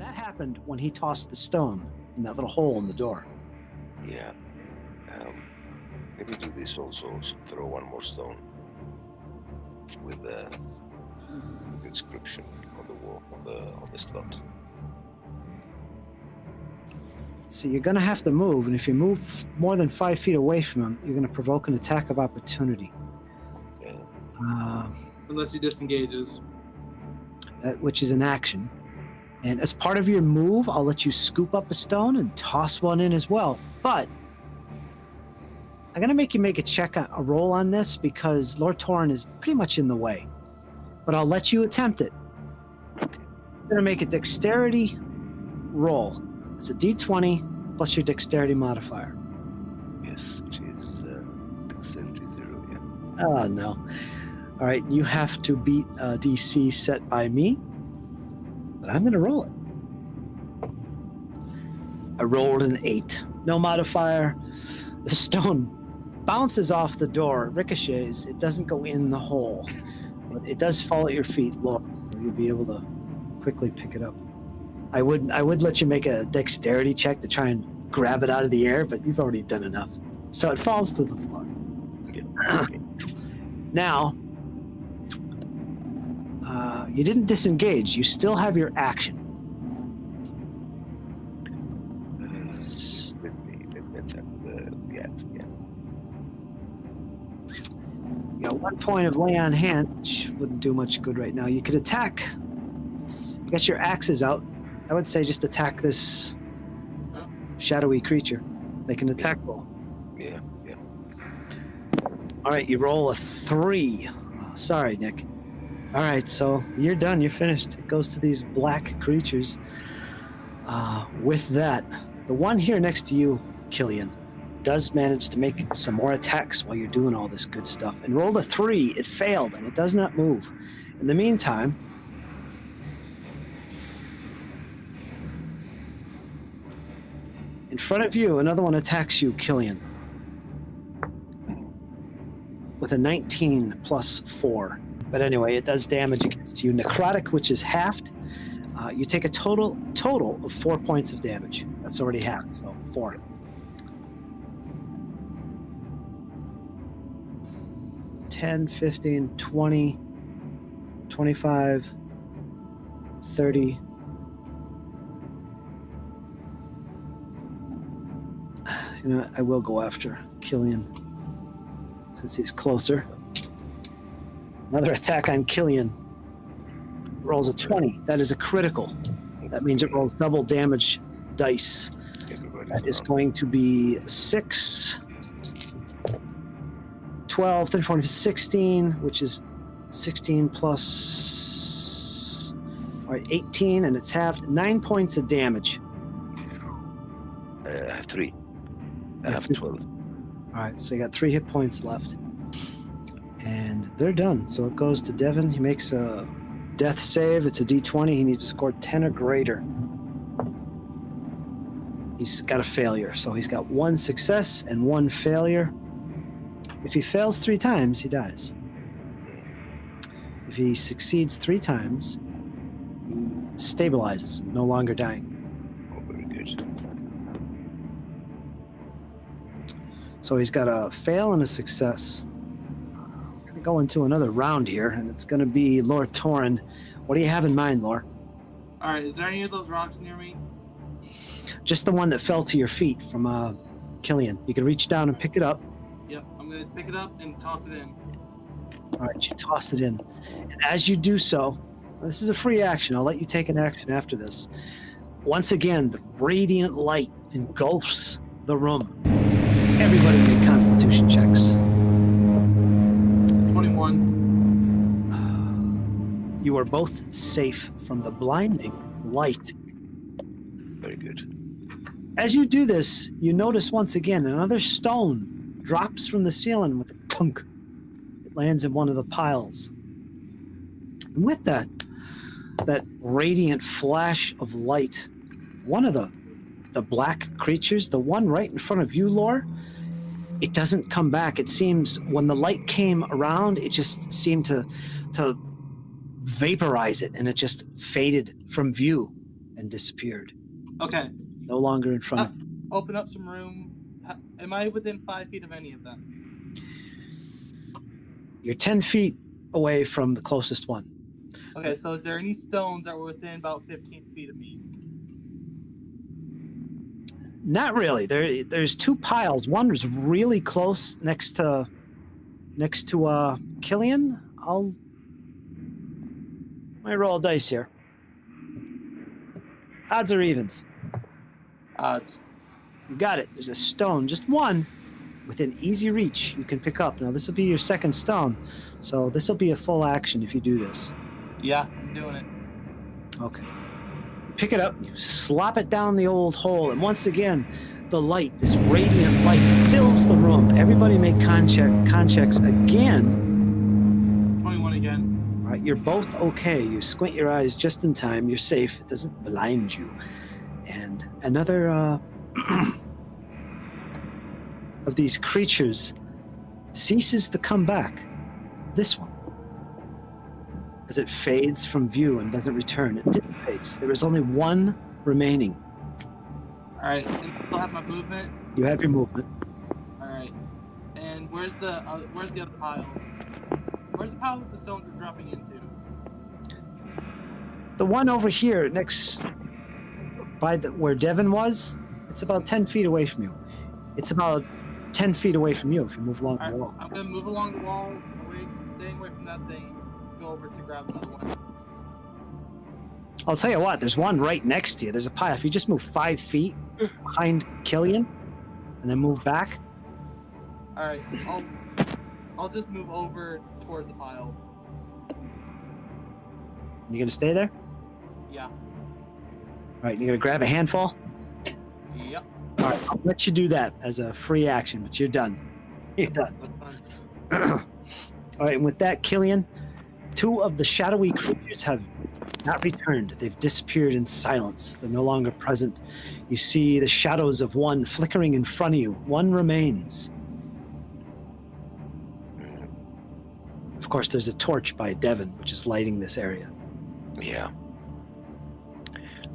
that happened when he tossed the stone in that little hole in the door. Yeah. Let me do this also. So throw one more stone with the inscription on the wall, on the slot. So you're going to have to move, and if you move more than 5 feet away from him, you're going to provoke an attack of opportunity. Yeah. Unless he disengages. Which is an action. And as part of your move, I'll let you scoop up a stone and toss one in as well. But I'm going to make you make a roll on this because Lord Torin is pretty much in the way. But I'll let you attempt it. I'm going to make a dexterity roll. It's a d20 plus your dexterity modifier. Yes, which is dexterity 0, yeah. Oh, no. All right, you have to beat a DC set by me, but I'm going to roll it. I rolled an 8. No modifier. The stone bounces off the door, ricochets. It doesn't go in the hole, but it does fall at your feet, Lord, so you'll be able to quickly pick it up. I would let you make a dexterity check to try and grab it out of the air, but you've already done enough. So it falls to the floor. Okay. Now, you didn't disengage. You still have your action. Let me attack the axe again. You got 1 point of lay on hand, which wouldn't do much good right now. You could attack. I guess your axe is out. I would say just attack this shadowy creature. Make an attack roll. Yeah. All right, you roll a 3. Oh, sorry, Nick. All right, so you're done. You're finished. It goes to these black creatures. With that, the one here next to you, Killian, does manage to make some more attacks while you're doing all this good stuff. And rolled a 3. It failed, and it does not move. In the meantime, in front of you, another one attacks you, Killian, with a 19 plus 4. But anyway, it does damage against you. Necrotic, which is halved. You take a total of 4 points of damage. That's already halved, so 4. $10, $15, $20, $25, $30. You know what? I will go after Killian since he's closer. Another attack on Killian. Rolls a 20. That is a critical. That means it rolls double damage dice. That is going to be 6, 12, 13, 14, 16, which is 16 plus 18, and it's halved. 9 points of damage. 3. I have 12. All right, so you got 3 hit points left. And they're done. So it goes to Devon. He makes a death save. It's a d20. He needs to score 10 or greater. He's got a failure. So he's got 1 success and 1 failure. If he fails 3 times, he dies. If he succeeds 3 times, he stabilizes, no longer dying. Oh, very good. So he's got a fail and a success. We're going to go into another round here, and it's going to be Lord Torin. What do you have in mind, Lore? All right, is there any of those rocks near me? Just the one that fell to your feet from Killian. You can reach down and pick it up. Yep, I'm going to pick it up and toss it in. All right, you toss it in. And as you do so, this is a free action. I'll let you take an action after this. Once again, the radiant light engulfs the room. Everybody make constitution checks. 21. You are both safe from the blinding light. Very good. As you do this, you notice once again another stone drops from the ceiling with a clunk. It lands in one of the piles. And with that radiant flash of light, one of the black creatures, the one right in front of you, Lore, it doesn't come back. It seems when the light came around, it just seemed to vaporize it, and it just faded from view. And and disappeared. Okay. No longer in front of you. Open up some room. Am I within 5 feet of any of them? You're 10 feet away from the closest one. Okay, so is there any stones that were within about 15 feet of me? Not really. There's two piles. One is really close next to Killian. Let me roll a dice here. Odds or evens? Odds. You got it. There's a stone, just one, within easy reach you can pick up. Now, this will be your second stone, so this will be a full action if you do this. Yeah, I'm doing it. Okay. You pick it up, you slop it down the old hole, and once again, the light, this radiant light, fills the room. Everybody make con checks again. 21 again. All right, you're both okay. You squint your eyes just in time. You're safe. It doesn't blind you. And another of these creatures ceases to come back. This one. As it fades from view and doesn't return, it dissipates. There is only one remaining. All right, and I still have my movement. You have your movement. All right, and where's the other pile? Where's the pile that the stones were dropping into? The one over here, next by where Devon was, it's about 10 feet away from you. It's about 10 feet away from you if you move along the wall. I'm gonna move along the wall, staying away from that thing. Go over to grab another one. I'll tell you what, there's one right next to you. There's a pile. If you just move 5 feet behind Killian and then move back. All right, I'll just move over towards the pile. You gonna stay there? Yeah. All right, you gonna grab a handful? Yep. All right, I'll let you do that as a free action, but you're done. You're done. All right, and with that, Killian, two of the shadowy creatures have not returned. They've disappeared in silence. They're no longer present. You see the shadows of one flickering in front of you. One remains. Of course, there's a torch by Devon, which is lighting this area. Yeah.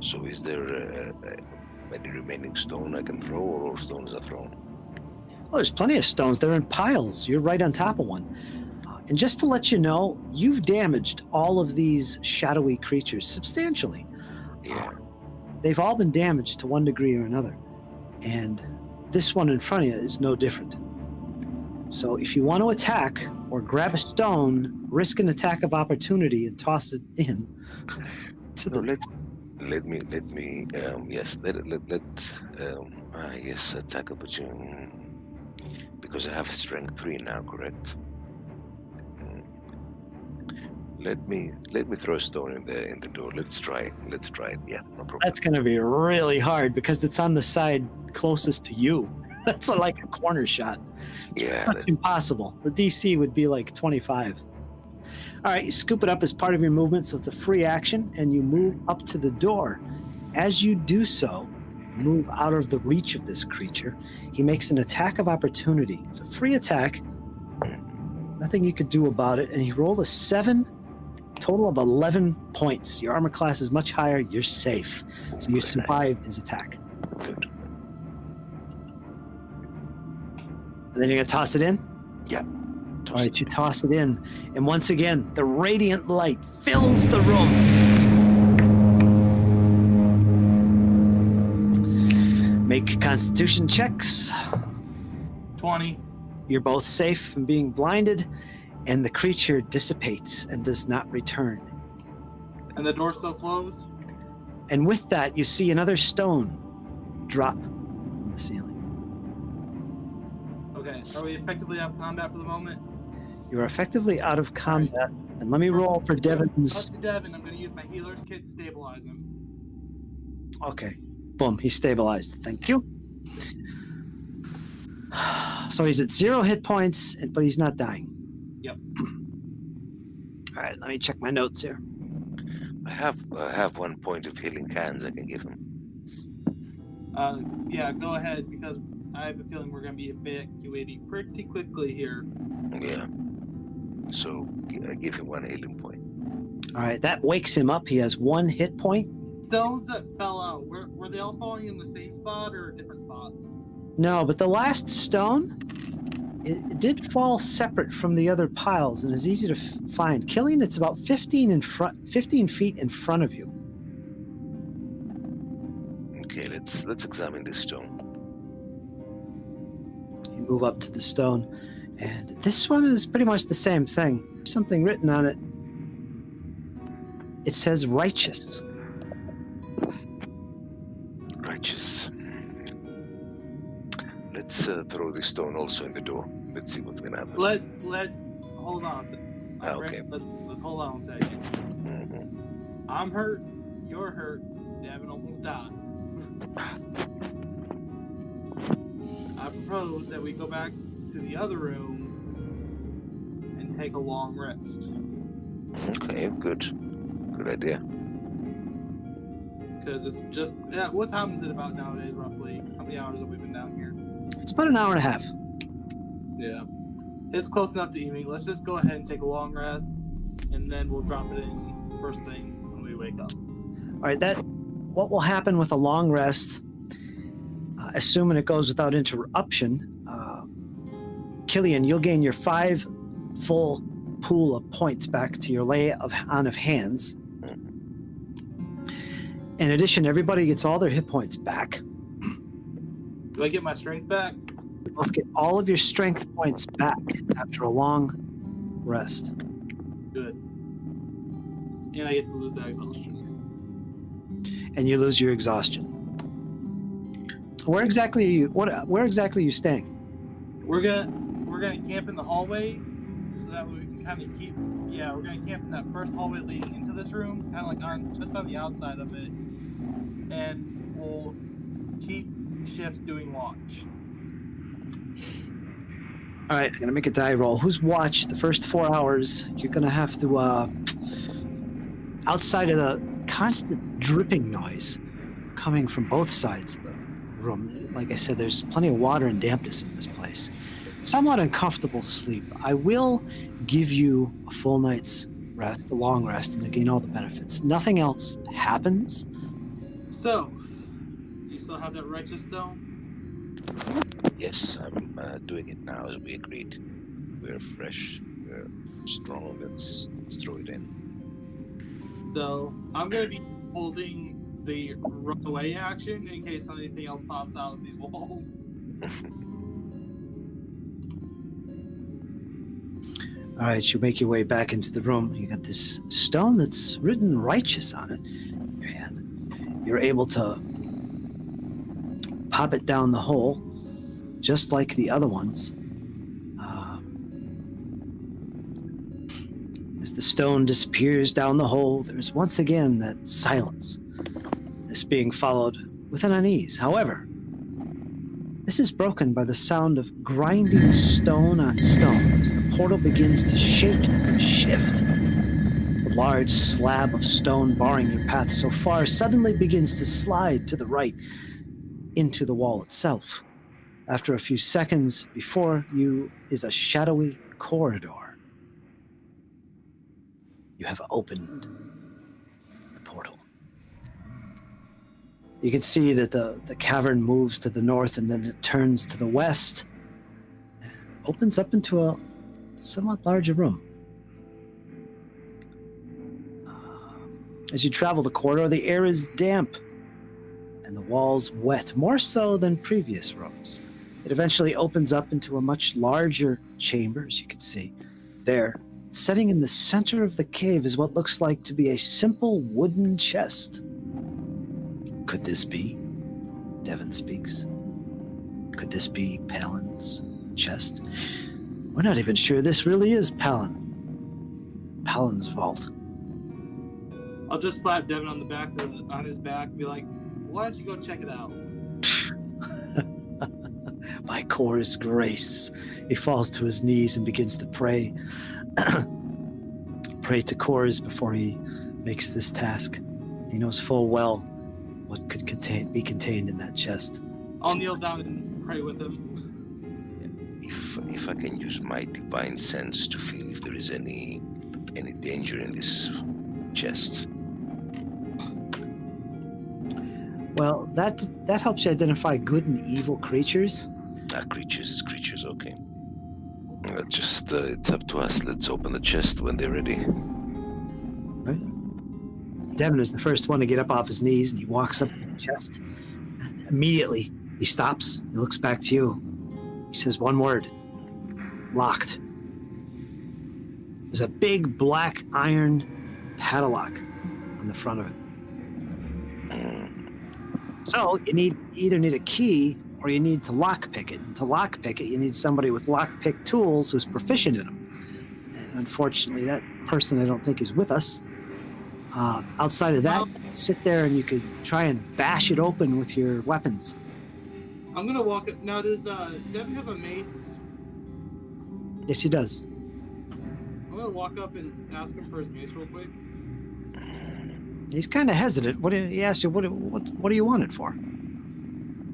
So is there any remaining stone I can throw, or all stones are thrown? Well, there's plenty of stones. They're in piles. You're right on top of one. And just to let you know, you've damaged all of these shadowy creatures substantially. Yeah. They've all been damaged to one degree or another. And this one in front of you is no different. So if you want to attack or grab a stone, risk an attack of opportunity and toss it in. Attack opportunity. Because I have strength 3 now, correct? Let me throw a stone in the door. Let's try it. Yeah, no problem. That's going to be really hard because it's on the side closest to you. That's like a corner shot. It's impossible. The DC would be like 25. All right, you scoop it up as part of your movement, so it's a free action, and you move up to the door. As you do so, move out of the reach of this creature. He makes an attack of opportunity. It's a free attack. Nothing you could do about it, and he rolled a 7. Total of 11 points. Your armor class is much higher. You're safe. So you survived his attack. Good. And then you're going to toss it in? Yeah. All right, you toss it in. And once again, the radiant light fills the room. Make constitution checks. 20. You're both safe from being blinded. And the creature dissipates and does not return. And the door's still closed? And with that, you see another stone drop from the ceiling. Okay, are we effectively out of combat for the moment? You are effectively out of combat. Right. And let me roll for Devon's... Devon, I'm going to use my healer's kit to stabilize him. Okay. Boom, he's stabilized. Thank you. So he's at 0 hit points, but he's not dying. Yep. All right, let me check my notes here. I have 1 point of healing hands I can give him. Yeah, go ahead, because I have a feeling we're going to be evacuating pretty quickly here. Yeah. So I give him 1 healing point. All right, that wakes him up. He has 1 hit point. stones that fell out, were they all falling in the same spot or different spots? No, but the last stone, it did fall separate from the other piles and is easy to find. Killian, it's about 15 feet in front of you. Okay, let's examine this stone. You move up to the stone, and this one is pretty much the same thing. Something written on it. It says righteous. Righteous. Let's throw this stone also in the door. Let's see what's gonna happen. Let's hold on a second. Okay. Let's hold on a second. Mm-hmm. I'm hurt. You're hurt. Devon almost died. I propose that we go back to the other room and take a long rest. Okay, good idea. Because it's just what time is it about nowadays, roughly? How many hours have we been down here? It's about an hour and a half. Yeah, it's close enough to evening. Let's just go ahead and take a long rest, and then we'll drop it in first thing when we wake up. All right, what will happen with a long rest, assuming it goes without interruption, Killian, you'll gain your 5 full pool of points back to your lay on of hands. In addition, everybody gets all their hit points back. Do I get my strength back? You both get all of your strength points back after a long rest. Good. And I get to lose that exhaustion. And you lose your exhaustion. Where exactly are you? Where exactly are you staying? We're gonna camp in the hallway, so that we can kind of keep. Yeah, we're gonna camp in that first hallway leading into this room, kind of like just on the outside of it, and we'll keep shifts doing watch. All right, I'm gonna make a die roll. Who's watch the first 4 hours? You're gonna have to, outside of the constant dripping noise coming from both sides of the room. Like I said, there's plenty of water and dampness in this place. Somewhat uncomfortable sleep. I will give you a full night's rest, a long rest, and to gain all the benefits. Nothing else happens. So, do you still have that righteous stone? Yes, I'm doing it now as we agreed. We're fresh, we're strong. Let's throw it in. So, I'm gonna be holding the run away action in case anything else pops out of these walls. All right, you make your way back into the room. You got this stone that's written righteous on it in your hand. You're able to pop it down the hole, just like the other ones. As the stone disappears down the hole, there's once again that silence. This being followed with an unease. However, this is broken by the sound of grinding stone on stone as the portal begins to shake and shift. The large slab of stone barring your path so far suddenly begins to slide to the right into the wall itself. After a few seconds, before you is a shadowy corridor. You have opened the portal. You can see that the cavern moves to the north and then it turns to the west and opens up into a somewhat larger room. As you travel the corridor, the air is damp and the walls wet, more so than previous rooms. It eventually opens up into a much larger chamber, as you can see. There, sitting in the center of the cave, is what looks like to be a simple wooden chest. Could this be? Devon speaks. Could this be Pallon's chest? We're not even sure this really is Pallon's vault. I'll just slap Devon on the back on his back and be like, why don't you go check it out? By Kor's grace, he falls to his knees and begins to pray. Pray to Kor's before he makes this task. He knows full well what could be contained in that chest. I'll kneel down and pray with him. If I can use my divine sense to feel if there is any danger in this chest. Well, that helps you identify good and evil creatures. Creatures is creatures, okay. Just, it's up to us. Let's open the chest when they're ready. Right. Devon is the first one to get up off his knees, and he walks up to the chest. And immediately, he stops. He looks back to you. He says one word. Locked. There's a big black iron padlock on the front of it. So you either need a key or you need to lockpick it. And to lockpick it, you need somebody with lockpick tools who's proficient in them. And unfortunately, that person I don't think is with us. Outside of that, sit there and you could try and bash it open with your weapons. I'm gonna walk up now. Does Devon have a mace? Yes, he does. I'm gonna walk up and ask him for his mace real quick. He's kind of hesitant. He asks you, what do you want it for?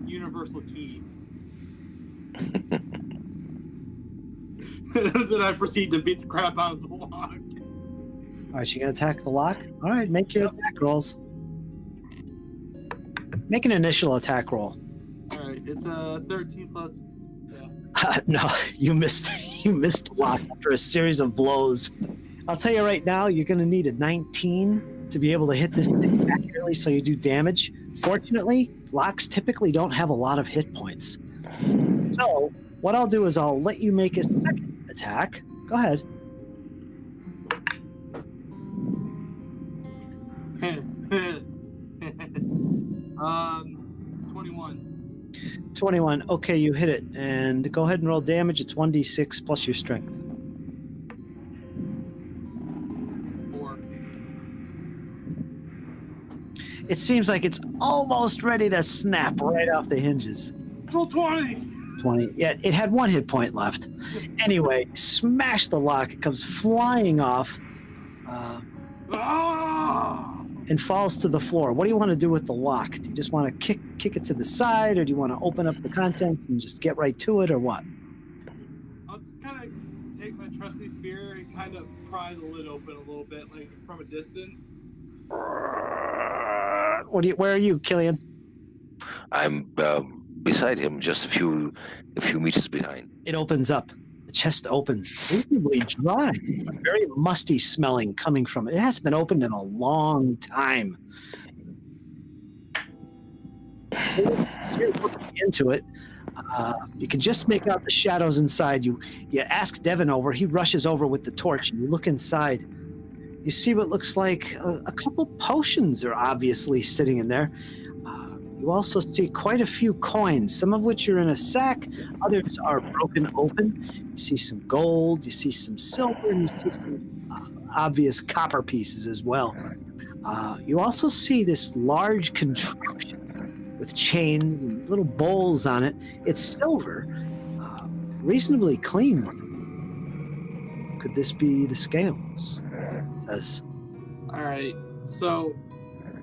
Universal key. Then I proceed to beat the crap out of the lock. All right, you gonna attack the lock? All right, make your attack rolls. Make an initial attack roll. All right, it's a 13 plus. No, you missed. You missed the lock after a series of blows. I'll tell you right now, you're gonna need a 19 to be able to hit this thing accurately, so you do damage. Fortunately, locks typically don't have a lot of hit points. So what I'll do is I'll let you make a second attack. Go ahead. 21. 21. Okay, you hit it. And go ahead and roll damage. It's 1d6 plus your strength. 4. It seems like it's almost ready to snap right off the hinges. Roll 20. 20. Yeah, it had one hit point left. Anyway, smash the lock. It comes flying off and falls to the floor. What do you want to do with the lock? Do you just want to kick it to the side, or do you want to open up the contents and just get right to it, or what? I'll just kind of take my trusty spear and kind of pry the lid open a little bit, like from a distance. Where are you, Killian? I'm beside him, just a few meters behind. It opens up. The chest opens, reasonably dry, but very musty smelling coming from it. It hasn't been opened in a long time. You're looking into it. You can just make out the shadows inside. You ask Devon over. He rushes over with the torch, and you look inside. You see what looks like a couple potions are obviously sitting in there. You also see quite a few coins, some of which are in a sack, others are broken open. You see some gold, you see some silver, and you see some obvious copper pieces as well. You also see this large contraption with chains and little bowls on it. It's silver, reasonably clean looking. Could this be the scales? It says. All right, so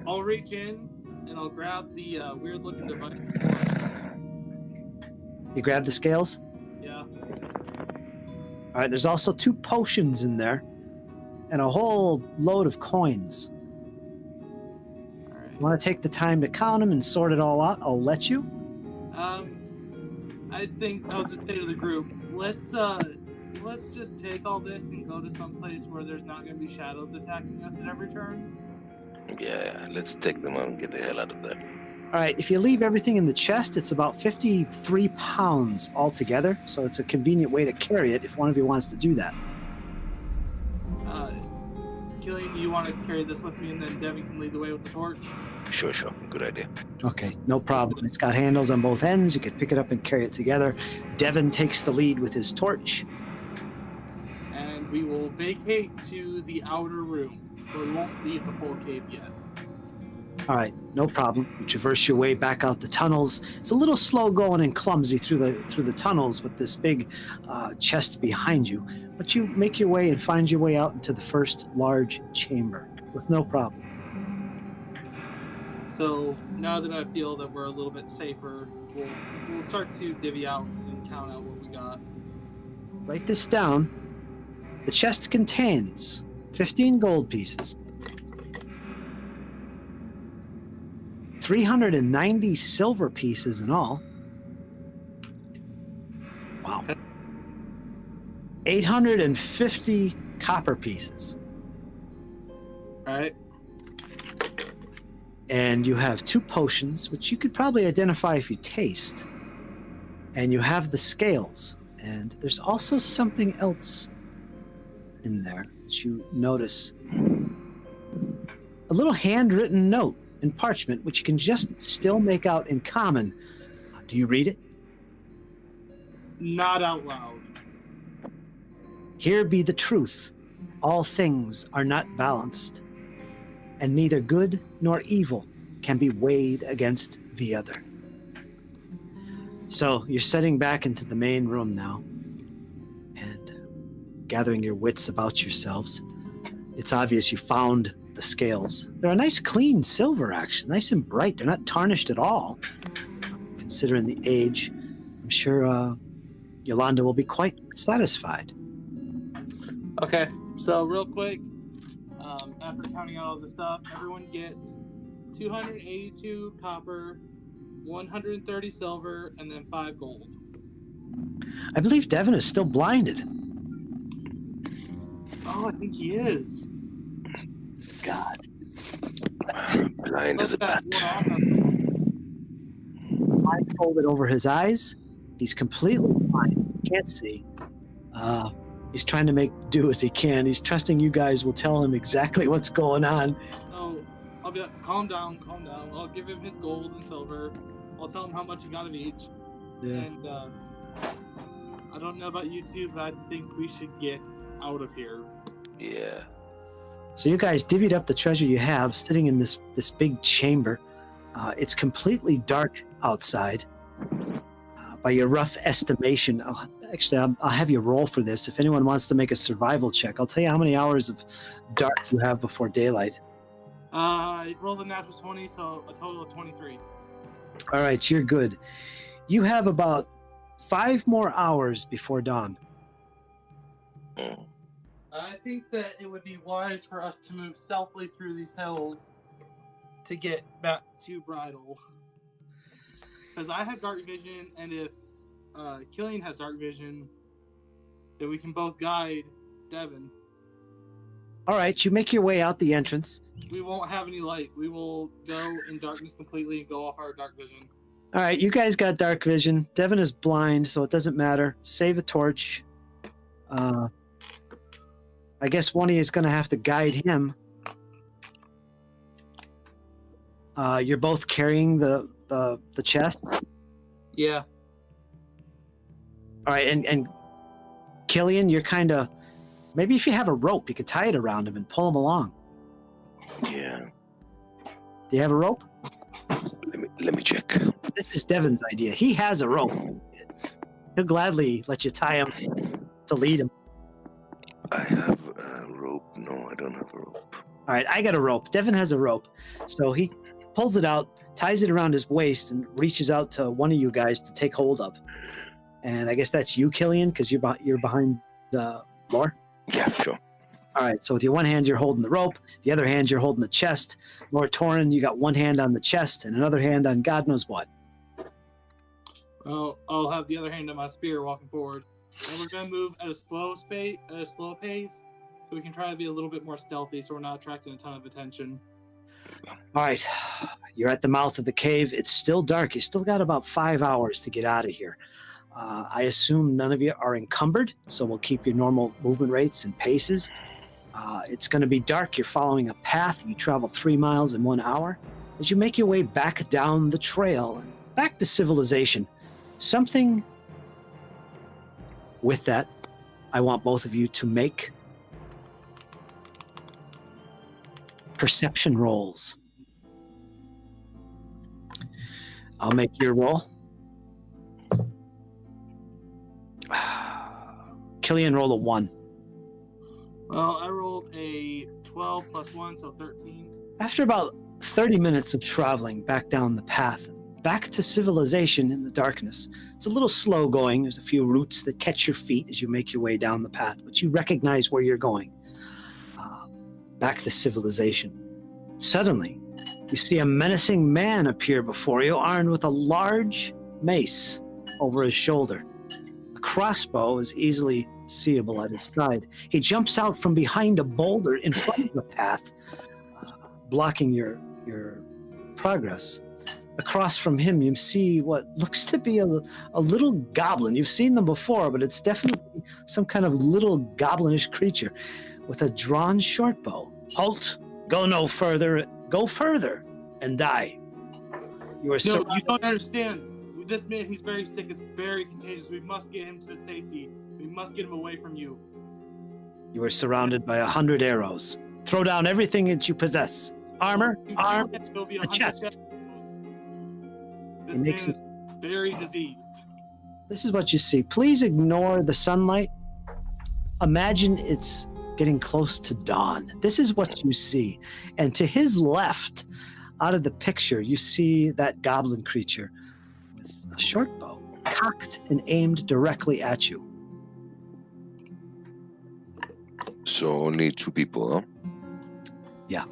I'll reach in and I'll grab the weird-looking device. You grab the scales? Yeah. All right, there's also 2 potions in there and a whole load of coins. All right. You want to take the time to count them and sort it all out? I'll let you. I think I'll just say to the group, let's just take all this and go to some place where there's not going to be shadows attacking us at every turn. Yeah, let's take them out and get the hell out of there. All right, if you leave everything in the chest, it's about 53 pounds altogether, so it's a convenient way to carry it if one of you wants to do that. Killian, do you want to carry this with me, and then Devon can lead the way with the torch? Sure. Good idea. Okay, no problem. It's got handles on both ends. You could pick it up and carry it together. Devon takes the lead with his torch. And we will vacate to the outer room. We won't leave the full cave yet. All right, no problem. You traverse your way back out the tunnels. It's a little slow going and clumsy through the tunnels with this big chest behind you, but you make your way and find your way out into the first large chamber with no problem. So now that I feel that we're a little bit safer, we'll start to divvy out and count out what we got. Write this down. The chest contains 15 gold pieces, 390 silver pieces in all. Wow. 850 copper pieces. All right. And you have 2 potions, which you could probably identify if you taste. And you have the scales. And there's also something else in there that you notice. A little handwritten note in parchment, which you can just still make out in common. Do you read it? Not out loud. Here be the truth. All things are not balanced, and neither good nor evil can be weighed against the other. So you're setting back into the main room now and gathering your wits about yourselves. It's obvious you found the scales. They're a nice clean silver, actually, nice and bright. They're not tarnished at all. Considering the age, I'm sure Yolanda will be quite satisfied. Okay, so real quick, after counting out all the stuff, everyone gets 282 copper, 130 silver, and then 5 gold. I believe Devon is still blinded. Oh, I think he is. God. Blind as a bat. Blindfolded over his eyes. He's completely blind. Can't see. He's trying to make do as he can. He's trusting you guys will tell him exactly what's going on. Oh, I'll be like, calm down. I'll give him his gold and silver. I'll tell him how much he got of each. Yeah. And I don't know about you two, but I think we should get out of here. Yeah. So you guys divvied up the treasure you have, sitting in this big chamber. It's completely dark outside. By your rough estimation, I'll have you roll for this. If anyone wants to make a survival check, I'll tell you how many hours of dark you have before daylight. I rolled a natural 20, so a total of 23. All right, you're good. You have about 5 more hours before dawn. I think that it would be wise for us to move stealthily through these hills to get back to Bridal. Because I have dark vision, and if Killian has dark vision, then we can both guide Devon. All right, you make your way out the entrance. We won't have any light. We will go in darkness completely and go off our dark vision. All right, you guys got dark vision. Devon is blind, so it doesn't matter. Save a torch. I guess one of you is going to have to guide him. You're both carrying the chest? Yeah. All right, and Killian, you're kind of... Maybe if you have a rope, you could tie it around him and pull him along. Yeah. Do you have a rope? Let me check. This is Devon's idea. He has a rope. He'll gladly let you tie him to lead him. I have a rope. No, I don't have a rope. All right, I got a rope. Devon has a rope. So he pulls it out, ties it around his waist, and reaches out to one of you guys to take hold of. And I guess that's you, Killian, because you're behind Lore? Yeah, sure. All right, so with your one hand, you're holding the rope. The other hand, you're holding the chest. Lord Torin, you got one hand on the chest and another hand on God knows what. Oh, I'll have the other hand on my spear walking forward. And we're going to move at a slow pace, so we can try to be a little bit more stealthy so we're not attracting a ton of attention. All right, you're at the mouth of the cave. It's still dark. You still got about 5 hours to get out of here. I assume none of you are encumbered, so we'll keep your normal movement rates and paces. It's going to be dark. You're following a path. You travel 3 miles in 1 hour. As you make your way back down the trail and back to civilization, something with that, I want both of you to make perception rolls. I'll make your roll. Killian rolled a 1. Well, I rolled a 12 plus 1, so 13. After about 30 minutes of traveling back down the path, back to civilization in the darkness, it's a little slow going. There's a few roots that catch your feet as you make your way down the path, but you recognize where you're going. Back to civilization. Suddenly, You see a menacing man appear before you, armed with a large mace over his shoulder. A crossbow is easily seeable at his side. He jumps out from behind a boulder in front of the path, blocking your progress. Across from him, you see what looks to be a little goblin. You've seen them before, but it's definitely some kind of little goblinish creature with a drawn short bow. Halt! Go no further. Go further and die. You are No, you don't understand. This man, he's very sick. It's very contagious. We must get him to safety. We must get him away from you. You are surrounded by 100 arrows. Throw down everything that you possess. Armor, arms, the chest. This man is very diseased. This is what you see. Please ignore the sunlight. Imagine it's getting close to dawn. This is what you see. And to his left, out of the picture, you see that goblin creature with a short bow cocked and aimed directly at you. So only 2 people, huh? Yeah.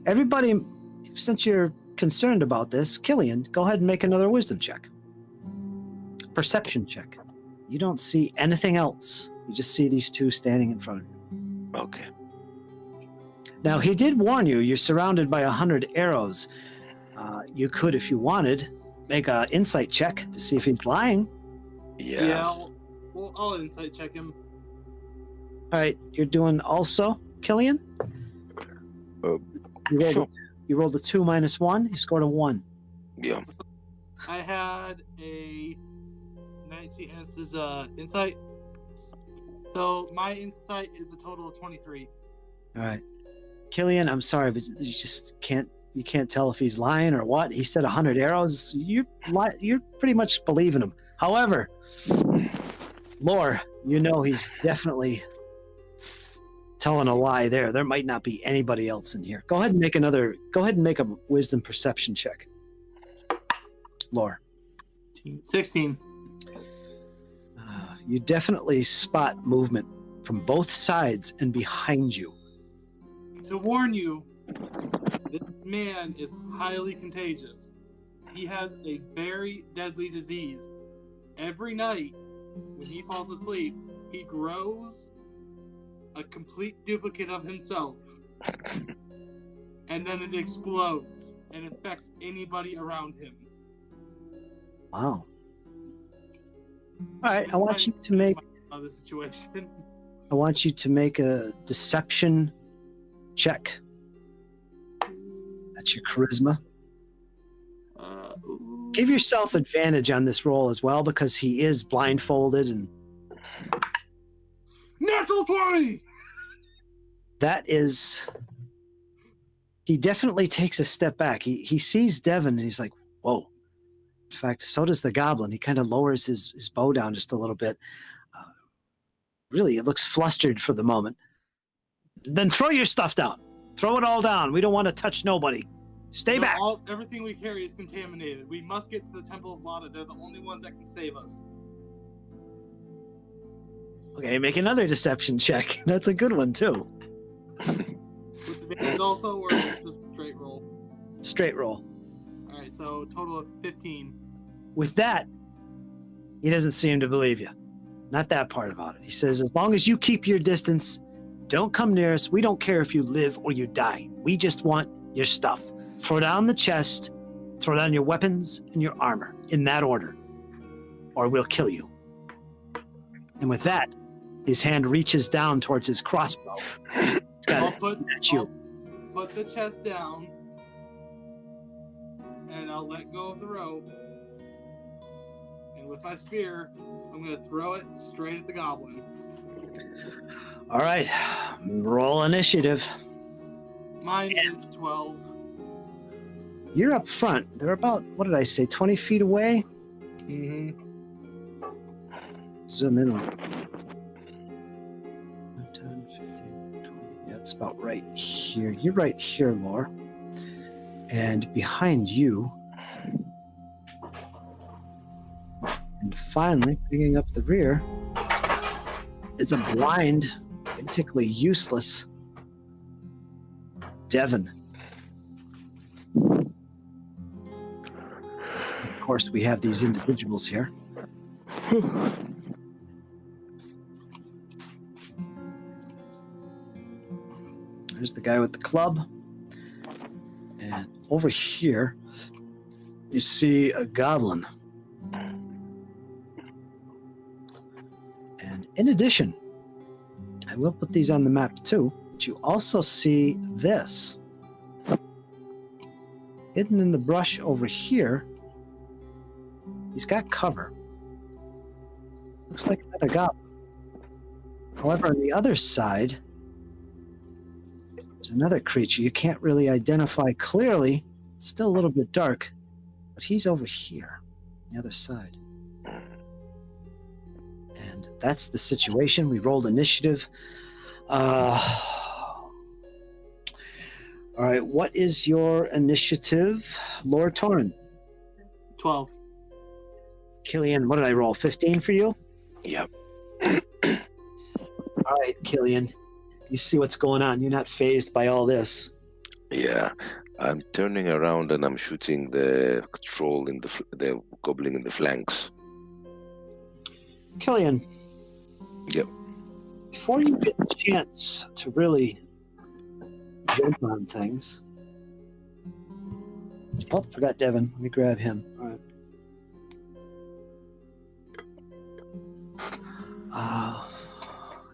Everybody, since you're concerned about this, Killian, go ahead and make another wisdom check. Perception check. You don't see anything else. You just see these two standing in front of you. Okay. Now, he did warn you, you're surrounded by 100 arrows. You could, if you wanted, make an insight check to see if he's lying. Yeah. I'll insight check him. All right, you're doing also, Killian? You rolled a 2 minus 1. You scored a 1. Yeah. I had a 19 as his insight. So my insight is a total of 23. All right. Killian, I'm sorry, but you just can't tell if he's lying or what. He said 100 arrows. You're pretty much believing him. However, Lore, you know he's definitely telling a lie there. There might not be anybody else in here. Go ahead and make a wisdom perception check. Lore. 16. You definitely spot movement from both sides and behind you. To warn you, this man is highly contagious. He has a very deadly disease. Every night, when he falls asleep, he grows a complete duplicate of himself. And then it explodes and infects anybody around him. Wow. All right, I want you to make the situation. I want you to make a deception check. That's your charisma. Give yourself advantage on this roll as well because he is blindfolded and Natural 20! That is... He definitely takes a step back. He sees Devon and he's like, whoa. In fact, so does the goblin. He kind of lowers his bow down just a little bit. Really, it looks flustered for the moment. Then throw your stuff down. Throw it all down. We don't want to touch nobody. Stay back. Everything we carry is contaminated. We must get to the Temple of Lada. They're the only ones that can save us. Okay, make another deception check. That's a good one, too. With advantage also, or just straight roll? Straight roll. All right, so total of 15. With that, he doesn't seem to believe you. Not that part about it. He says, as long as you keep your distance, don't come near us. We don't care if you live or you die. We just want your stuff. Throw down the chest, throw down your weapons and your armor in that order, or we'll kill you. And with that, his hand reaches down towards his crossbow. I'll put the chest down, and I'll let go of the rope. And with my spear, I'm going to throw it straight at the goblin. All right, roll initiative. Mine is 12. You're up front. They're about, what did I say, 20 feet away? Mm-hmm. Zoom in on 10, 15, 20. Yeah, it's about right here. You're right here, Lore. And behind you, and finally, picking up the rear, is a blind, basically useless Devon. Of course, we have these individuals here. There's the guy with the club. And over here, you see a goblin. And in addition, I will put these on the map too, but you also see this. Hidden in the brush over here, he's got cover. Looks like another goblin. However, on the other side, there's another creature you can't really identify clearly. It's still a little bit dark, but he's over here, on the other side. And that's the situation. We rolled initiative. All right, what is your initiative, Lord Torrin? 12. Killian, what did I roll? 15 for you? Yep. All right, Killian, you see what's going on. You're not fazed by all this. Yeah, I'm turning around and I'm shooting the troll in the goblin in the flanks. Killian. Yep. Before you get a chance to really jump on things. Oh, forgot Devon. Let me grab him. All right.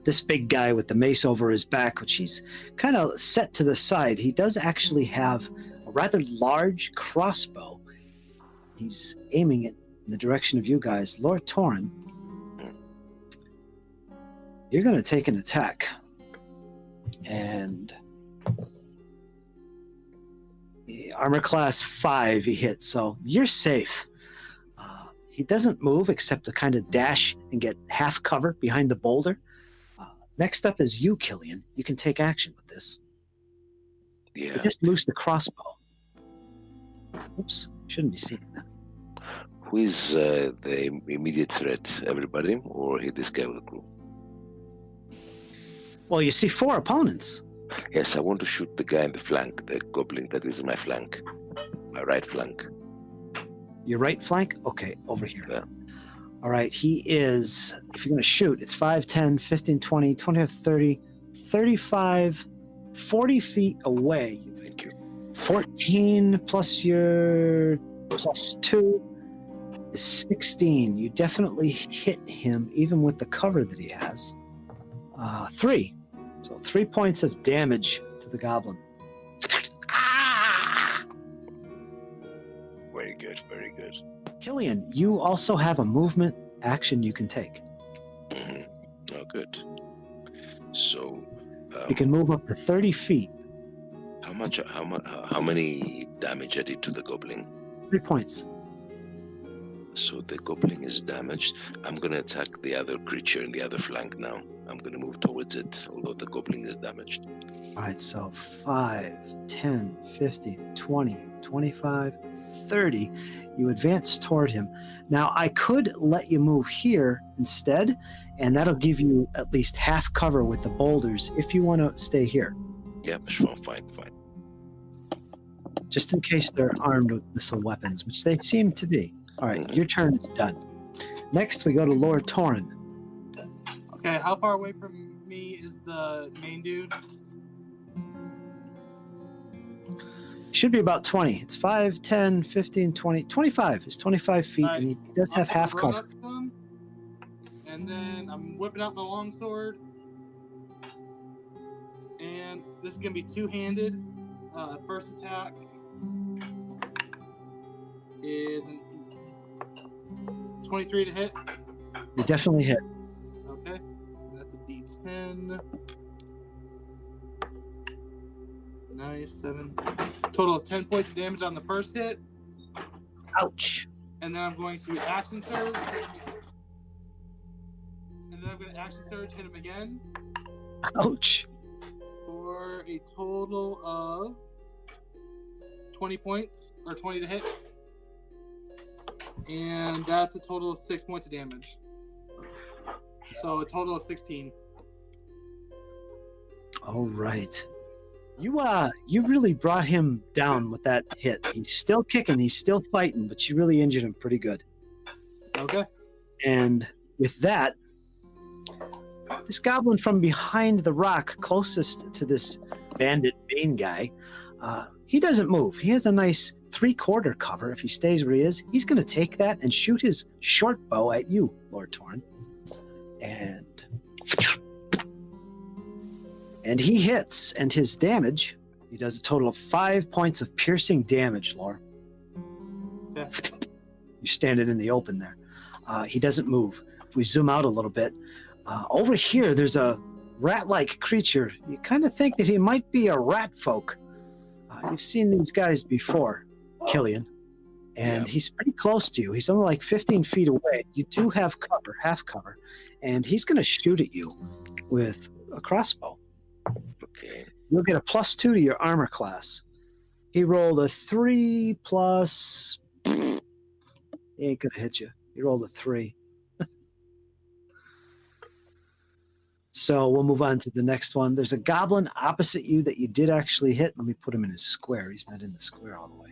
This big guy with the mace over his back, which he's kind of set to the side, he does actually have a rather large crossbow. He's aiming it in the direction of you guys. Lord Torrin, you're going to take an attack. And armor class 5 he hits, so you're safe. He doesn't move except to kind of dash and get half cover behind the boulder. Next up is you, Killian. You can take action with this. Yeah. You just loose the crossbow. Oops, shouldn't be seeing that. Who is the immediate threat? Everybody, or this guy with the crew? Well, you see 4 opponents. Yes, I want to shoot the guy in the flank, the goblin that is in my flank, my right flank. Your right flank? Okay, over here. Yeah. All right, he is, if you're going to shoot, it's 5, 10, 15, 20, 25, 30, 35, 40 feet away. Thank you. 14 plus your plus 2 is 16. You definitely hit him, even with the cover that he has. 3. So 3 points of damage to the goblin. Very good, very good. Killian, you also have a movement action you can take. Mm-hmm. Oh, good. So, You can move up to 30 feet. How many damage I did to the goblin? 3 points. So the goblin is damaged. I'm gonna attack the other creature in the other flank now. I'm gonna move towards it, although the goblin is damaged. All right, so 5, 10, 15, 20, 25, 30. You advance toward him. Now, I could let you move here instead, and that'll give you at least half cover with the boulders if you want to stay here. Yeah, sure, fine. Just in case they're armed with missile weapons, which they seem to be. All right, your turn is done. Next, we go to Lord Torrin. Okay, how far away from me is the main dude? Should be about 20. It's 5, 10, 15, 20. 25. It's 25 feet, and he does have half Run cover. up to him, and then I'm whipping out my longsword. And this is going to be two-handed. First attack is an 23 to hit. You definitely hit. Okay, that's a D10. Nice, 7. Total of 10 points of damage on the first hit. Ouch. And then I'm going to action surge. And then I'm going to action surge, hit him again. Ouch. For a total of 20 points, or 20 to hit. And that's a total of 6 points of damage. So a total of 16. All right. You really brought him down with that hit. He's still kicking, he's still fighting, but you really injured him pretty good. Okay. And with that, this goblin from behind the rock closest to this bandit Bane guy, he doesn't move. He has a nice 3/4 cover. If he stays where he is, he's going to take that and shoot his short bow at you, Lord Torn. And he hits, and his damage, he does a total of 5 points of piercing damage, Lore. Yeah. You're standing in the open there. He doesn't move. If we zoom out a little bit, over here, there's a rat-like creature. You kind of think that he might be a rat folk. You've seen these guys before, Killian, and he's pretty close to you. He's only like 15 feet away. You do have cover, half cover, and he's going to shoot at you with a crossbow. Okay. You'll get a +2 to your armor class. He rolled a 3 plus... He ain't going to hit you. He rolled a 3. So we'll move on to the next one. There's a goblin opposite you that you did actually hit. Let me put him in his square. He's not in the square all the way.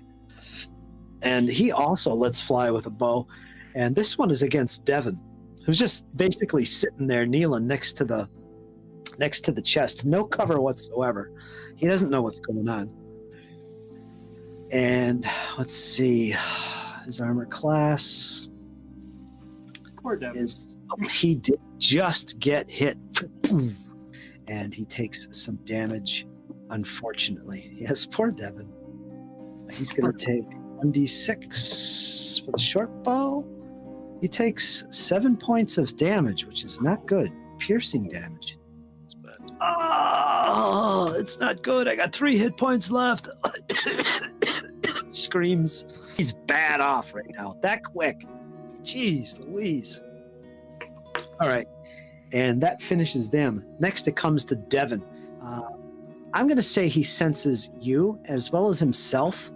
And he also lets fly with a bow. And this one is against Devon, who's just basically sitting there kneeling next to the chest. No cover whatsoever. He doesn't know what's going on. And let's see. His armor class Poor Devon. he did just get hit. And he takes some damage, unfortunately. Yes, poor Devon. He's going to take 1d6 for the short bow. He takes 7 points of damage, which is not good. Piercing damage. It's bad. Oh, it's not good. I got 3 hit points left. Screams. He's bad off right now. That quick. Jeez Louise. All right. And that finishes them. Next, it comes to Devon. I'm going to say he senses you as well as himself,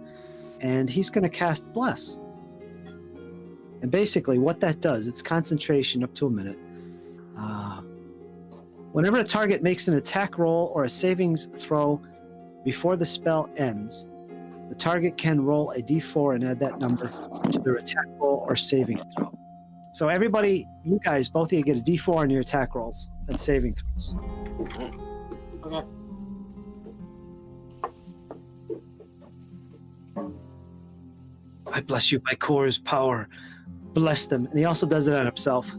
and he's going to cast Bless. And basically what that does, it's concentration up to a minute. Whenever a target makes an attack roll or a savings throw before the spell ends, the target can roll a d4 and add that number to their attack roll or saving throw. So everybody, you guys, both of you get a d4 on your attack rolls and saving throws. Okay. I bless you by Kor's power. Bless them. And he also does it on himself.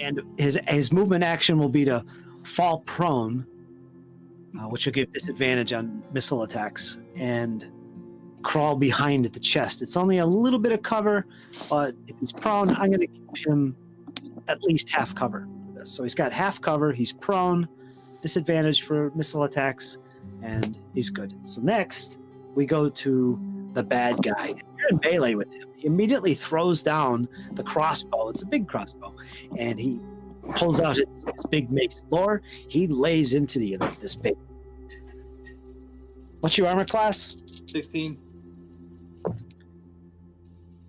And his movement action will be to fall prone, which will give disadvantage on missile attacks, and crawl behind the chest. It's only a little bit of cover, but if he's prone, I'm going to give him at least half cover for this. So he's got half cover, he's prone, disadvantage for missile attacks, and he's good. So next, we go to the bad guy. You're in melee with him. He immediately throws down the crossbow. It's a big crossbow. And he pulls out his big mace. Lore, he lays into this big. What's your armor class? 16.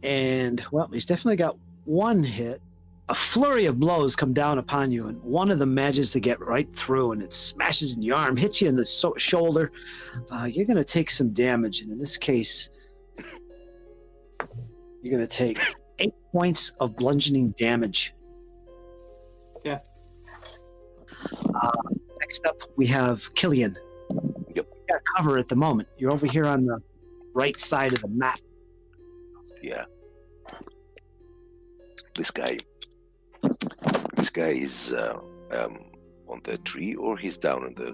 And, well, he's definitely got one hit. A flurry of blows come down upon you, and one of them manages to get right through, and it smashes in your arm, hits you in the shoulder. You're going to take some damage, and in this case, you're going to take 8 points of bludgeoning damage. Yeah. Next up, we have Killian. Yep. You got cover at the moment. You're over here on the right side of the map. Yeah. This guy is on the tree, or he's down in the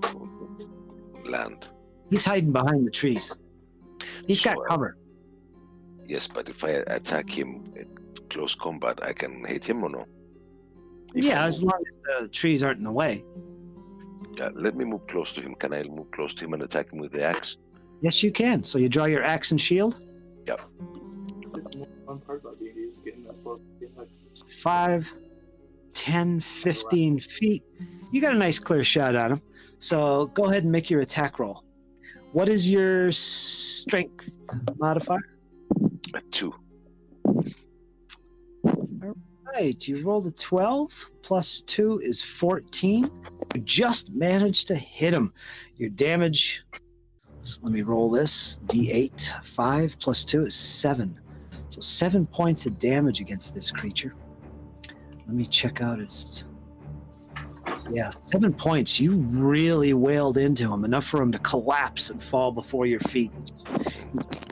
land? He's hiding behind the trees. He's got cover. Yes, but if I attack him in close combat, I can hit him or no? Yeah, as long as the trees aren't in the way. Let me move close to him. Can I move close to him and attack him with the axe? Yes, you can. So you draw your axe and shield. Yep. One part about D&D is getting that book. 5, 10, 15 feet. You got a nice clear shot on him. So go ahead and make your attack roll. What is your strength modifier? A 2. All right, you rolled a 12 plus 2 is 14. You just managed to hit him. Your damage So let me roll this. D8. 5 plus 2 is 7. So 7 points of damage against this creature. Let me check out his... Yeah, 7 points. You really wailed into him, enough for him to collapse and fall before your feet. He just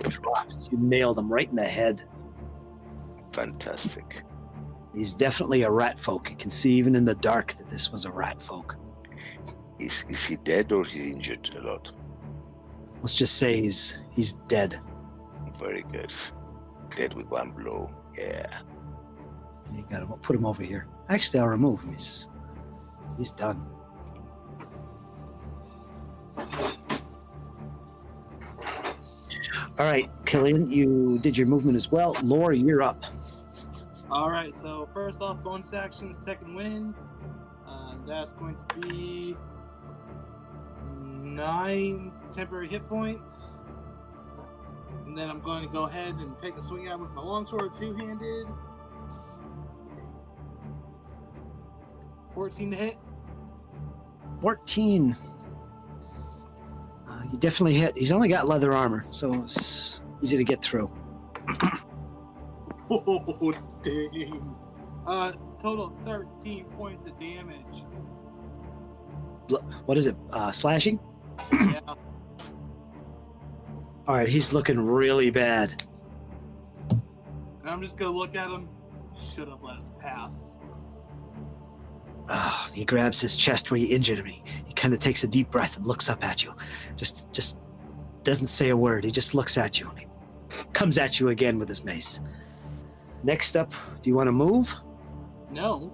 drops. You nailed him right in the head. Fantastic. He's definitely a rat folk. You can see even in the dark that this was a rat folk. Is he dead or he injured a lot? Let's just say he's dead. Very good. Dead with one blow. Yeah. You got him. I'll put him over here. Actually, I'll remove him. He's done. All right, Killian, you did your movement as well. Lore, you're up. All right, so first off, bonus action, second wind. That's going to be 9 temporary hit points. And then I'm going to go ahead and take a swing at with my longsword, two-handed. 14 to hit. 14. You definitely hit. He's only got leather armor, so it's easy to get through. Oh, dang. Total 13 points of damage. What is it? Slashing? Yeah. All right, he's looking really bad. And I'm just going to look at him. Should have let us pass. He grabs his chest where you injured him. He kind of takes a deep breath and looks up at you. Just doesn't say a word. He just looks at you and he comes at you again with his mace. Next up, do you want to move? No.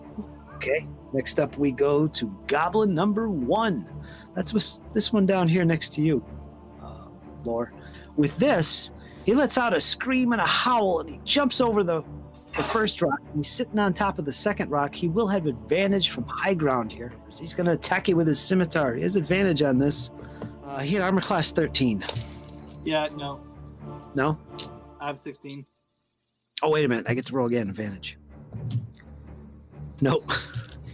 Okay. Next up, we go to Goblin number 1. That's this one down here next to you, Lore. With this, he lets out a scream and a howl, and he jumps over the first rock. He's sitting on top of the second rock. He will have advantage from high ground here. He's going to attack you with his scimitar. He has advantage on this. He had armor class 13. Yeah, no. No? I have 16. Oh, wait a minute. I get to roll again. Advantage. Nope.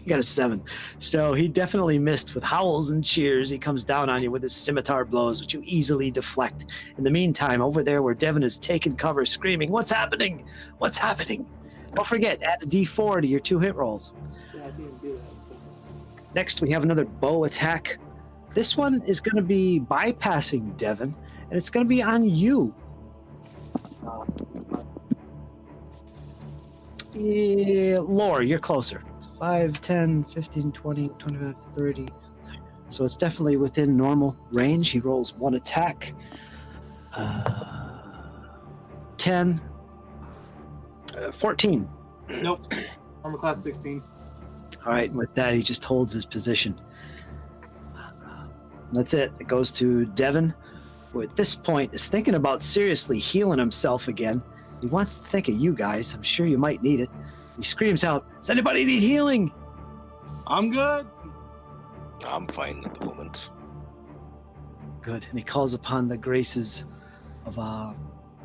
He got a 7. So he definitely missed. With howls and cheers, he comes down on you with his scimitar blows, which you easily deflect. In the meantime, over there where Devon is taking cover, screaming, "What's happening? What's happening?" Don't forget, add a D4 to your 2 hit rolls. Yeah, I didn't do that. So. Next, we have another bow attack. This one is going to be bypassing Devon, and it's going to be on you. Lore, you're closer. 5, 10, 15, 20, 25, 30. So it's definitely within normal range. He rolls 1 attack. 10. 14. Nope. Armor class 16. All right, and with that, he just holds his position. That's it. It goes to Devon, who at this point is thinking about seriously healing himself again. He wants to think of you guys. I'm sure you might need it. He screams out, "Does anybody need healing?" I'm good. I'm fine at the moment. Good. And he calls upon the graces of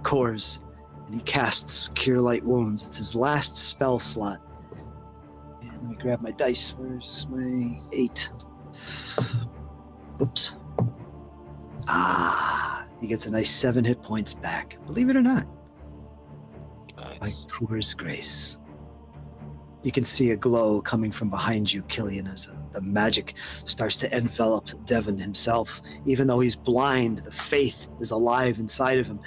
Kors, and he casts Cure Light Wounds. It's his last spell slot. And let me grab my dice. Where's my 8? Oops. He gets a nice 7 hit points back. Believe it or not. Nice. By Kors' grace. You can see a glow coming from behind you, Killian, as the magic starts to envelop Devon himself. Even though he's blind, the faith is alive inside of him.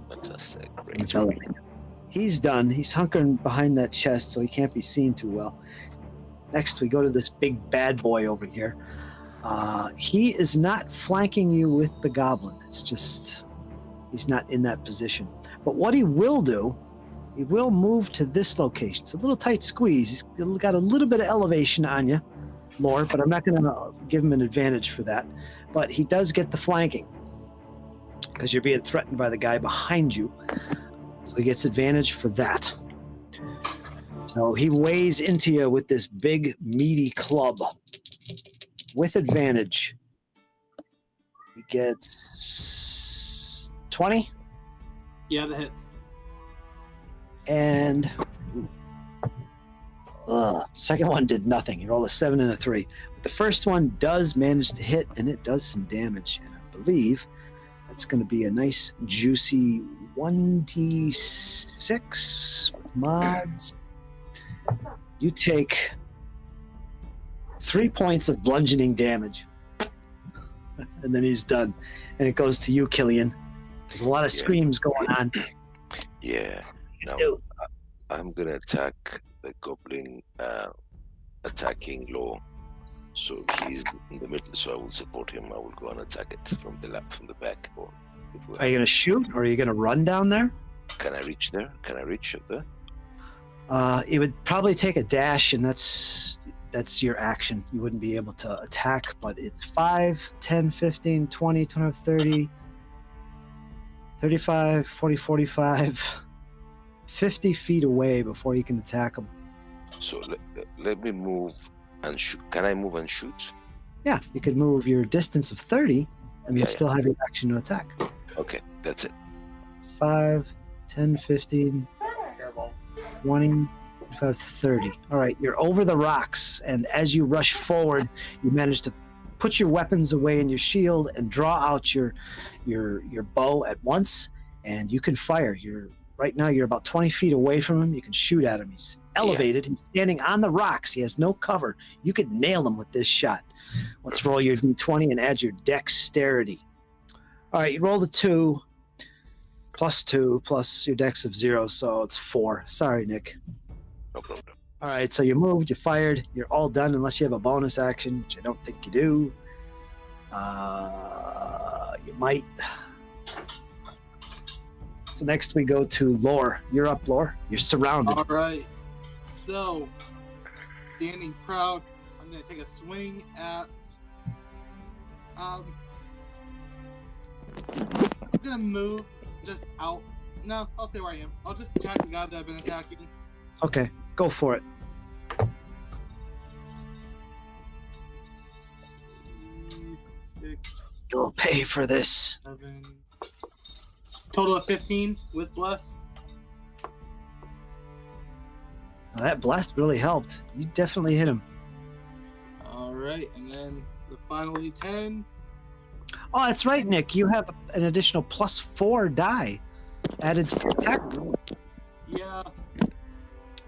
Fantastic. Enveloping him. He's done. He's hunkering behind that chest, so he can't be seen too well. Next, we go to this big bad boy over here. He is not flanking you with the goblin. It's just he's not in that position. But what he will do, he will move to this location. It's a little tight squeeze. He's got a little bit of elevation on you, Lore, but I'm not going to give him an advantage for that. But he does get the flanking because you're being threatened by the guy behind you. So he gets advantage for that. So he weighs into you with this big, meaty club with advantage. He gets 20. Yeah, the hits. And second one did nothing. He rolled a 7 and a 3. The first one does manage to hit, and it does some damage. And I believe that's going to be a nice, juicy 1d6 with mods. You take 3 points of bludgeoning damage. And then he's done. And it goes to you, Killian. There's a lot of screams going on. Yeah. Now, I'm going to attack the goblin attacking Law. So he's in the middle, so I will support him. I will go and attack it from the back. Or are you going to shoot, or are you going to run down there? Can I reach there? Can I reach up there? It would probably take a dash, and that's your action. You wouldn't be able to attack, but it's 5, 10, 15, 20, 25, 30, 35, 40, 45, 50 feet away before you can attack him. So let me move and shoot. Can I move and shoot? Yeah, you could move your distance of 30 and then still have your action to attack. Okay, that's it. 5, 10, 15, 20, 25, 30. All right, you're over the rocks, and as you rush forward, you manage to put your weapons away in your shield and draw out your bow at once, and you can fire. Right now, you're about 20 feet away from him. You can shoot at him. He's elevated. He's standing on the rocks. He has no cover. You could nail him with this shot. Let's roll your d20 and add your dexterity. All right, you rolled a 2, plus 2, plus your dex of 0, so it's 4. Sorry, Nick. No problem. All right, so you moved, you fired. You're all done unless you have a bonus action, which I don't think you do. You might... So next we go to Lore. You're up, Lore. You're surrounded. All right. So, standing proud, I'm going to take a swing at... I'm going to move just out. No, I'll stay where I am. I'll just attack the guy that I've been attacking. Okay, go for it. 6, You'll pay for this. 7... Total of 15 with Bless. Well, that blast really helped. You definitely hit him. Alright, and then the final D10. Oh, that's right, Nick. You have an additional plus 4 die added to your attack. Yeah.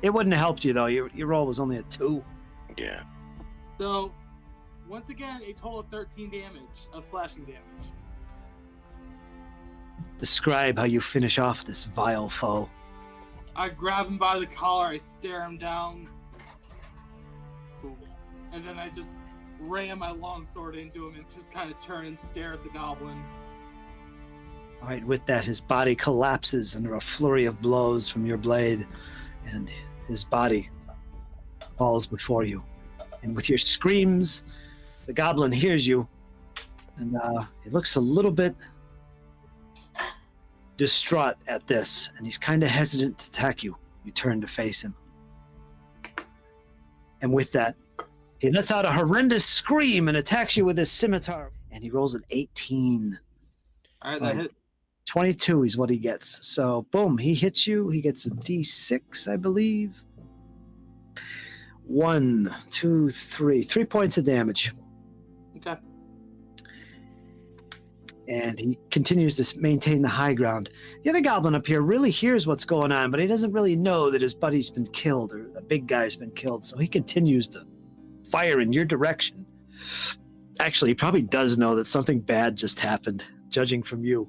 It wouldn't have helped you, though. Your roll was only a 2. Yeah. So, once again, a total of 13 damage of slashing damage. Describe how you finish off this vile foe. I grab him by the collar, I stare him down. Cool. And then I just ram my longsword into him and just kind of turn and stare at the goblin. All right, with that, his body collapses under a flurry of blows from your blade, and his body falls before you. And with your screams, the goblin hears you, and he looks a little bit distraught at this, and he's kind of hesitant to attack you. You turn to face him. And with that, he lets out a horrendous scream and attacks you with his scimitar. And he rolls an 18. All right, that hit. 22 is what he gets. So, boom, he hits you. He gets a D6, I believe. 1, 2, 3. 3 points of damage. Okay. And he continues to maintain the high ground. The other goblin up here really hears what's going on, but he doesn't really know that his buddy's been killed or the big guy's been killed, so he continues to fire in your direction. Actually, he probably does know that something bad just happened, judging from you.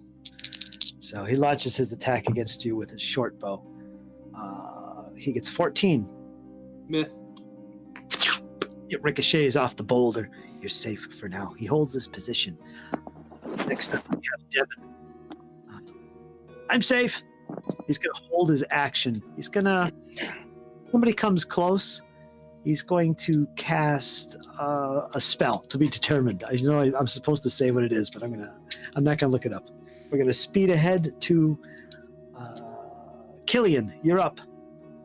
So he launches his attack against you with his short bow. He gets 14. Miss. It ricochets off the boulder. You're safe for now. He holds his position. Next up, we have Devon. I'm safe. He's going to hold his action. He's going to... Somebody comes close. He's going to cast a spell to be determined. I know I'm supposed to say what it is, but I'm not going to look it up. We're going to speed ahead to Killian. You're up.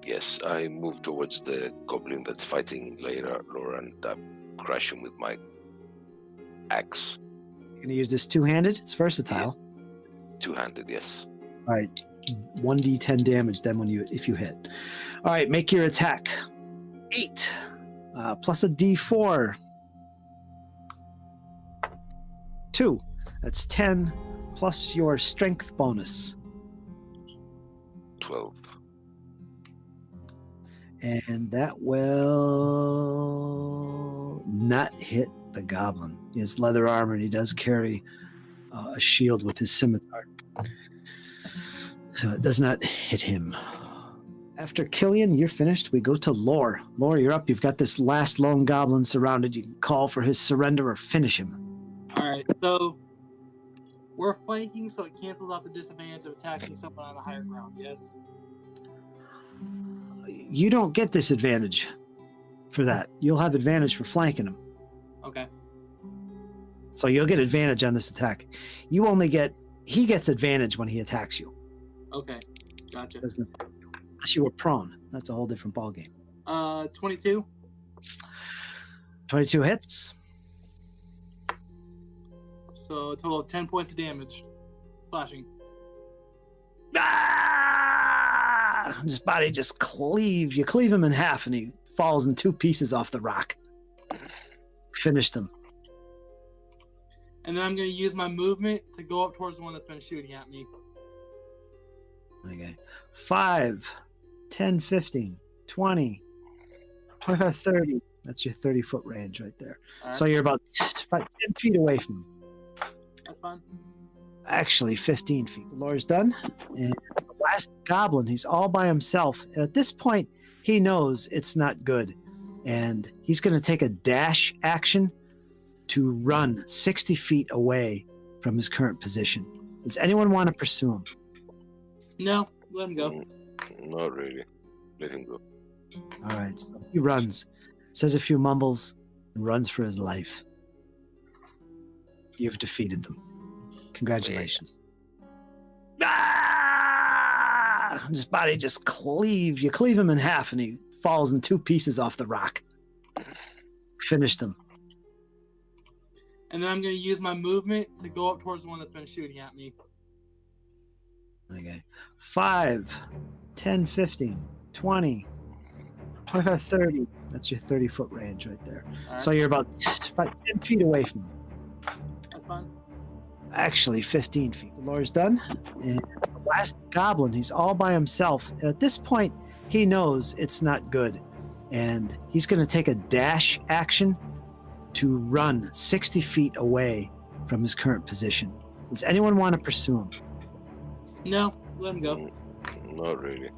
Yes, I move towards the goblin that's fighting Laura, and crush him with my axe. You're going to use this two-handed? It's versatile. Yeah. Two-handed, yes. All right. 1d10 damage then if you hit. All right, make your attack. 8 plus a d4. 2. That's 10 plus your strength bonus. 12. And that will not hit the goblin. He has leather armor, and he does carry a shield with his scimitar. So it does not hit him. After Killian, you're finished. We go to Lore. Lore, you're up. You've got this last lone goblin surrounded. You can call for his surrender or finish him. All right, so we're flanking, so it cancels out the disadvantage of attacking someone on the higher ground, yes? You don't get disadvantage for that. You'll have advantage for flanking him. Okay. So you'll get advantage on this attack. You only get... He gets advantage when he attacks you. Okay, gotcha. Unless you were prone. That's a whole different ballgame. 22. 22 hits. So a total of 10 points of damage. Slashing. Ah! His body just cleaves. You cleave him in half, and he falls in 2 pieces off the rock. Finished him. And then I'm going to use my movement to go up towards the one that's been shooting at me. Okay. 5, 10, 15, 20, 25, 30. That's your 30-foot range right there. All right. So you're about 10 feet away from him. That's fine. Actually, 15 feet. The lore's done. And the last goblin, he's all by himself. At this point, he knows it's not good. And he's going to take a dash action to run 60 feet away from his current position. Does anyone want to pursue him? No, let him go. Not really. Let him go. All right. So he runs, says a few mumbles, and runs for his life. You've defeated them. Congratulations. Ah! His body just cleaves. You cleave him in half, and he falls in 2 pieces off the rock. Finished him. And then I'm going to use my movement to go up towards the one that's been shooting at me. Okay. 5, 10, 15, 20, 25, 30. That's your 30-foot range right there. Right. So you're about 10 feet away from him. That's fine. Actually, 15 feet. The lore's done. And the last goblin, he's all by himself. And at this point, he knows it's not good. And he's going to take a dash action to run 60 feet away from his current position. Does anyone want to pursue him? No, let him go. Not really.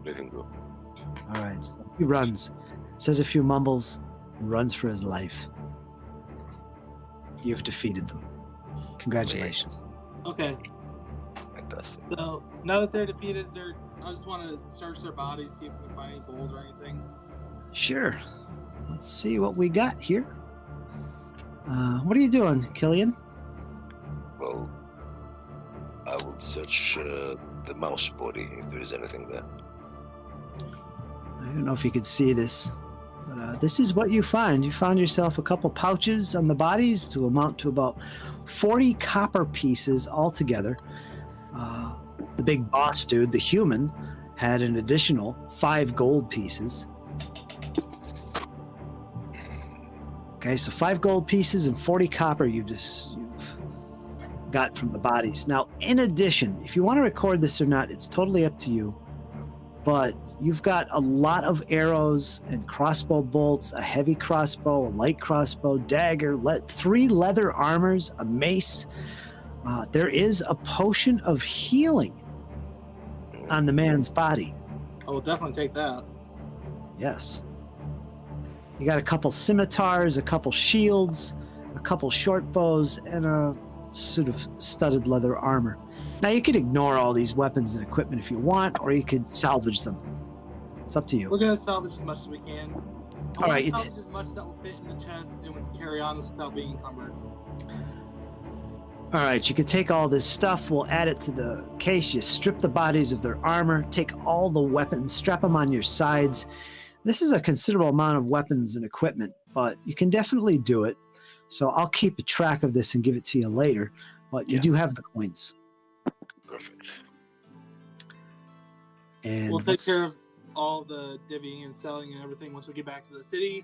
Let him go. All right. So he runs, says a few mumbles, and runs for his life. You've defeated them. Congratulations. Okay. Fantastic. So now that they're defeated, I just want to search their bodies, see if we can find any gold or anything. Sure. Let's see what we got here. What are you doing, Killian? Well, I will search the mouse body if there is anything there. I don't know if you could see this, but this is what you find. You found yourself a couple pouches on the bodies to amount to about 40 copper pieces altogether. The big boss dude, the human, had an additional 5 gold pieces. Okay, so 5 gold pieces and 40 copper you've got from the bodies. Now, in addition, if you want to record this or not, it's totally up to you. But you've got a lot of arrows and crossbow bolts, a heavy crossbow, a light crossbow, dagger, 3 leather armors, a mace. There is a potion of healing on the man's body. I will definitely take that. Yes. You got a couple scimitars, a couple shields, a couple short bows, and a suit of studded leather armor. Now, you could ignore all these weapons and equipment if you want, or you could salvage them. It's up to you. We're going to salvage as much as we can. All right. Salvage as much that will fit in the chest and we can carry on this without being encumbered. All right, you could take all this stuff, we'll add it to the case, you strip the bodies of their armor, take all the weapons, strap them on your sides. This is a considerable amount of weapons and equipment, but you can definitely do it. So I'll keep a track of this and give it to you later, but you do have the coins. Perfect. And we'll take care of all the divvying and selling and everything once we get back to the city,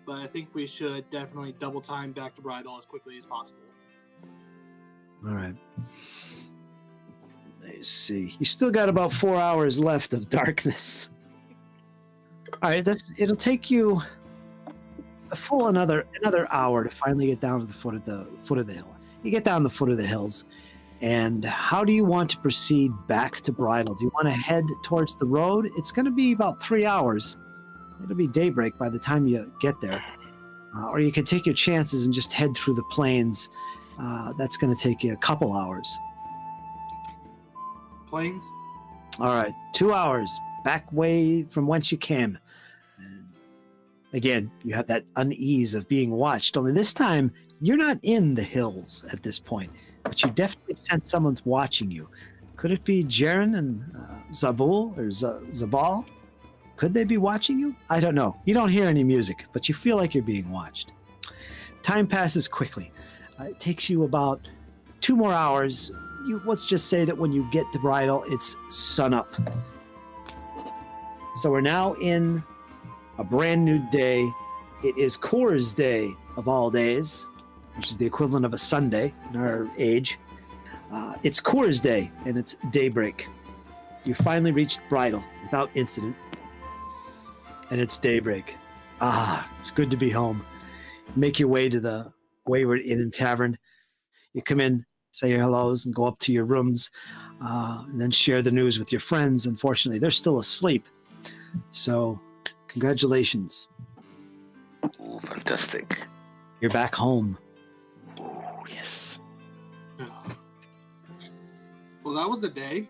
but I think we should definitely double time back to Bridal as quickly as possible. All right. Let's see. You still got about 4 hours left of darkness. All right, it'll take you a full another hour to finally get down to the foot of the hill. You get down the foot of the hills, and how do you want to proceed back to Bridal? Do you want to head towards the road? It's going to be about 3 hours. It'll be daybreak by the time you get there. Or you can take your chances and just head through the plains. That's going to take you a couple hours. Plains? All right, 2 hours back way from whence you came. And again, you have that unease of being watched. Only this time, you're not in the hills at this point, but you definitely sense someone's watching you. Could it be Jaren and Zabul or Zabal? Could they be watching you? I don't know. You don't hear any music, but you feel like you're being watched. Time passes quickly. It takes you about 2 more hours. Let's just say that when you get to Bridal, it's sunup. So we're now in a brand new day. It is Coors Day of all days, which is the equivalent of a Sunday in our age. It's Coors Day, and it's daybreak. You finally reached Bridal without incident, and it's daybreak. It's good to be home. Make your way to the Wayward Inn and Tavern. You come in, say your hellos, and go up to your rooms, and then share the news with your friends. Unfortunately, they're still asleep. So, congratulations. Ooh, fantastic. You're back home. Oh, yes. Well, that was a day.